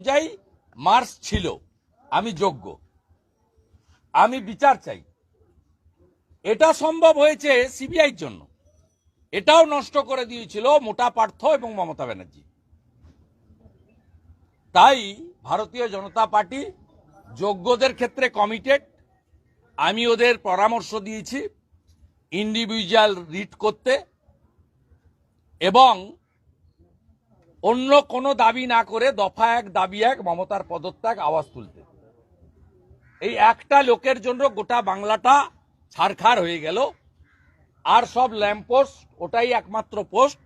যাই মার্চ ছিল, আমি যোগ্য, আমি বিচার চাই। এটা সম্ভব হয়েছে সিবিআইর জন্য। এটাও নষ্ট করে দিয়েছিল মোটা পার্থ এবং মমতা ব্যানার্জি। তাই ভারতীয় জনতা পার্টি যোগ্যদের ক্ষেত্রে কমিটেড। আমি ওদের পরামর্শ দিয়েছি ইন্ডিভিজুয়াল রিট করতে এবং অন্য কোনো দাবি না করে দফা এক দাবি এক মমতার পদত্যাগ আওয়াজ তুলতে। এই একটা লোকের জন্য গোটা বাংলাটা ছারখার হয়ে গেল। আর সব ল্যাম্পপোস্ট, ওটাই একমাত্র পোস্ট,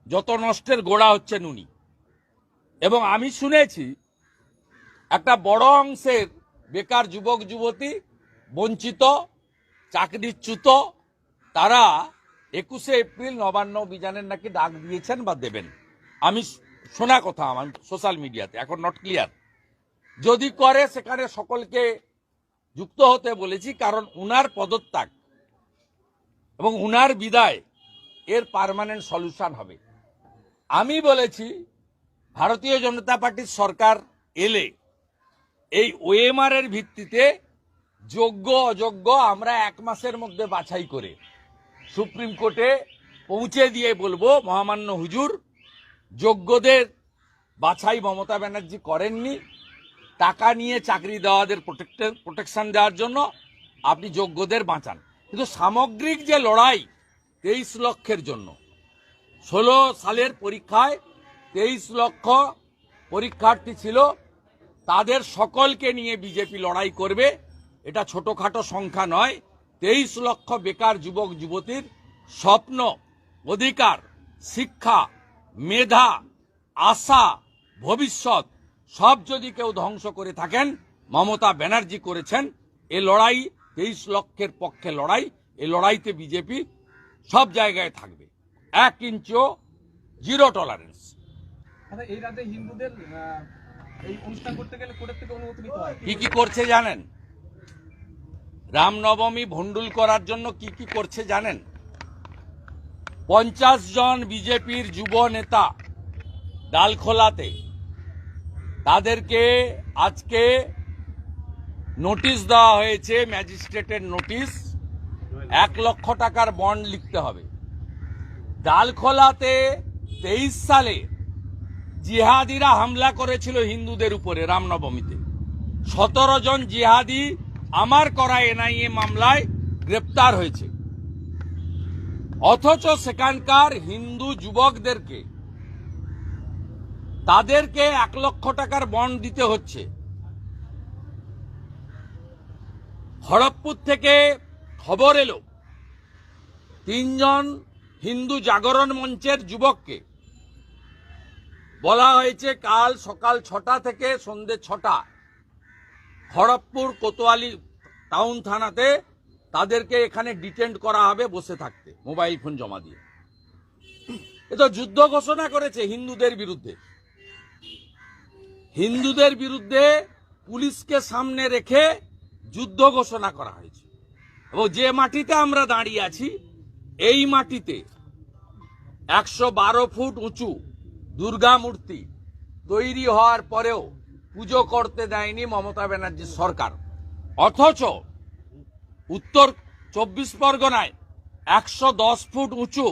যত নষ্টের গোড়া হচ্ছে নুনি। এবং আমি শুনেছি একটা বড় অংশের বেকার যুবক যুবতী, বঞ্চিত, চাকরিচ্যুত, তারা 21শে এপ্রিল নবান্ন অভিযানের নাকি ডাক দিয়েছেন বা দেবেন। আমি শোনা কথা আমার সোশ্যাল মিডিয়াতে, এখন নট ক্লিয়ার। যদি করে সেখানে সকলকে যুক্ত হতে বলেছি, কারণ উনার পদত্যাগ এবং উনার বিদায় এর পার্মানেন্ট সলিউশন হবে। আমি বলেছি ভারতীয় জনতা পার্টির সরকার এলে এই ওএমআর এর ভিত্তিতে যোগ্য অযোগ্য আমরা 1 মাসের মধ্যে বাছাই করে সুপ্রিম কোর্টে পৌঁছে দিয়ে বলবো, মহামান্য হুজুর, যোগ্যদের বাছাই মমতা ব্যানার্জি করেননি, টাকা নিয়ে চাকরি দেওয়াদের প্রোটেকশন দেওয়ার জন্য আপনি যোগ্যদের বাঁচান। কিন্তু সামগ্রিক যে লড়াই 23 লক্ষের জন্য, 16 সালের পরীক্ষায় 23 লক্ষ পরীক্ষার্থী ছিল, তাদের সকলকে নিয়ে বিজেপি লড়াই করবে। এটা ছোটখাটো সংখ্যা নয়। 23 লক্ষ বেকার যুবক যুবতীর স্বপ্ন, অধিকার, শিক্ষা, মেধা, আশা, ভবিষ্যৎ সব যদি কেউ ধ্বংস করে থাকেন, মমতা ব্যানার্জি করেছেন। এ লড়াই 23 লক্ষের পক্ষে লড়াই। এই লড়াইতে বিজেপি সব জায়গায় থাকবে, 1 ইঞ্চিও জিরো টলারেন্স। এই রাতে হিন্দুদের এই অনুষ্ঠান করতে গেলে কোর্টের থেকে অনুমতি নিতে হয়। কি করছে জানেন? রামনবমী ভণ্ডুল করার জন্য কি করছে জানেন? 50 জন বিজেপির যুব নেতা ডালখোলাতে, তাদেরকে আজকে নোটিশ দেওয়া হয়েছে, ম্যাজিস্ট্রেটের নোটিশ। 1 লক্ষ টাকার বন্ড লিখতে হবে। ডালখোলাতে 23 সালে জিহাদিরা হামলা করেছিল হিন্দুদের উপরে রামনবমীতে। 17 জন জিহাদি আমার করা এনআইএ মামলায় গ্রেপ্তার হয়েছে। অথচ সেখানকার হিন্দু যুবকদেরকে, তাদেরকে 1 লক্ষ টাকার বন্ড দিতে হচ্ছে। খড়গপুর থেকে খবর এলো 3 জন হিন্দু জাগরণ মঞ্চের যুবককে বলা হয়েছে কাল সকাল 6টা থেকে সন্ধ্যে 6টা খড়গপুর কোতোয়ালি টাউন থানাতে তাদেরকে এখানে ডিটেন্ড করা হবে বসে থাকতে, মোবাইল ফোন জমা দিয়ে। এ তো যুদ্ধ ঘোষণা করেছে হিন্দুদের বিরুদ্ধে। হিন্দুদের বিরুদ্ধে পুলিশকে সামনে রেখে যুদ্ধ ঘোষণা করা হয়েছে। এবং যে মাটিতে আমরা দাঁড়িয়ে আছি, এই মাটিতে 112 ফুট উঁচু দুর্গা মূর্তি তৈরি হওয়ার পরেও পুজো করতে দেয়নি মমতা ব্যানার্জির সরকার। অথচ উত্তর 24 পরগনায় 110 ফুট উঁচু